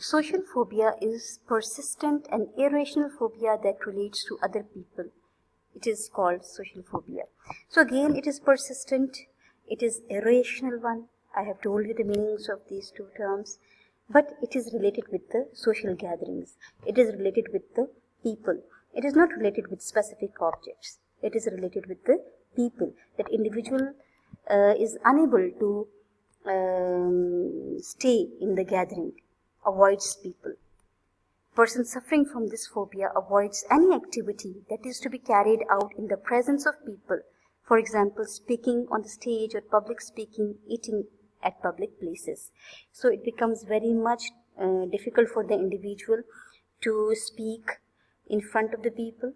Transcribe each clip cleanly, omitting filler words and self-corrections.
Social phobia is persistent and irrational phobia that relates to other people. It is called social phobia. So again, it is persistent, it is irrational one. I have told you the meanings of these two terms, but it is related with the social gatherings. It is related with the people. It is not related with specific objects. It is related with the people. That individual is unable to stay in the gathering, avoids people. Person suffering from this phobia avoids any activity that is to be carried out in the presence of people. For example, speaking on the stage or public speaking, eating at public places. So it becomes very much difficult for the individual to speak in front of the people,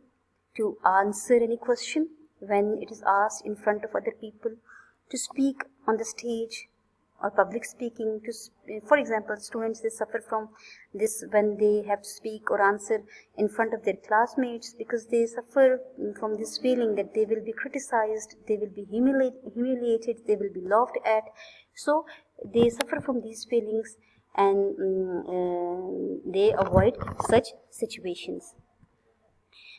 to answer any question when it is asked in front of other people, to speak on the stage or public speaking. For example, students, they suffer from this when they have to speak or answer in front of their classmates, because they suffer from this feeling that they will be criticized, they will be humiliated, they will be laughed at. So they suffer from these feelings, and they avoid such situations.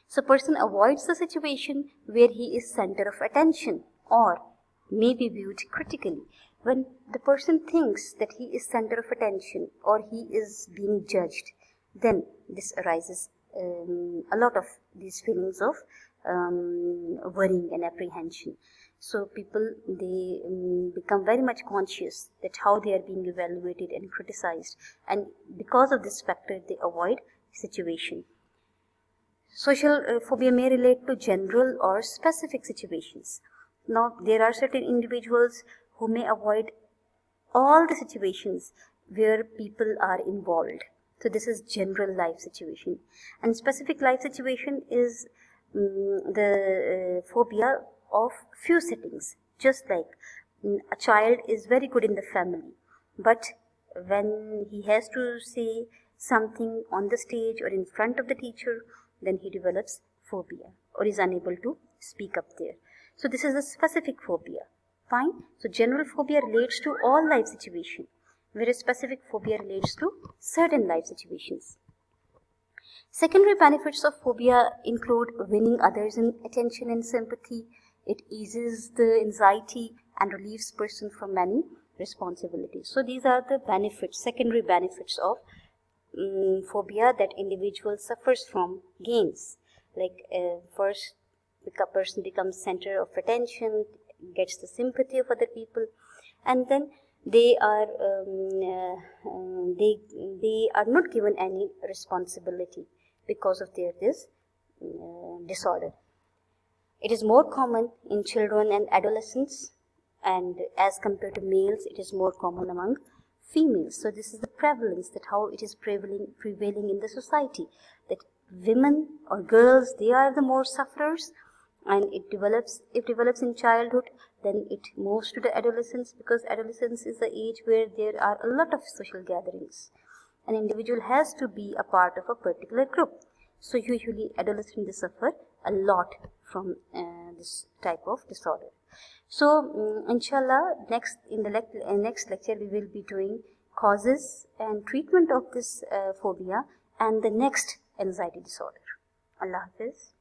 So person avoids the situation where he is center of attention or may be viewed critically. When the person thinks that he is center of attention or he is being judged, then this arises a lot of these feelings of worrying and apprehension. So people, they become very much conscious that how they are being evaluated and criticized, and because of this factor they avoid situation. Social phobia may relate to general or specific situations. Now, there are certain individuals who may avoid all the situations where people are involved. So this is general life situation. And specific life situation is the phobia of few settings. Just like a child is very good in the family, but when he has to say something on the stage or in front of the teacher, then he develops phobia or is unable to speak up there. So this is a specific phobia. Fine. So general phobia relates to all life situations, whereas specific phobia relates to certain life situations. Secondary benefits of phobia include winning others in attention and sympathy. It eases the anxiety and relieves person from many responsibilities. So these are the benefits, secondary benefits of phobia that individual suffers from gains. Like first, the person becomes center of attention, gets the sympathy of other people, and then they are not given any responsibility because of this disorder. It is more common in children and adolescents, and as compared to males, it is more common among females. So this is the prevalence, that how it is prevailing in the society, that women or girls, they are the more sufferers, and it develops in childhood, then it moves to the adolescence, because adolescence is the age where there are a lot of social gatherings. An individual has to be a part of a particular group. So usually adolescents suffer a lot from this type of disorder. So inshallah, in the next lecture we will be doing causes and treatment of this phobia and the next anxiety disorder. Allah Hafiz.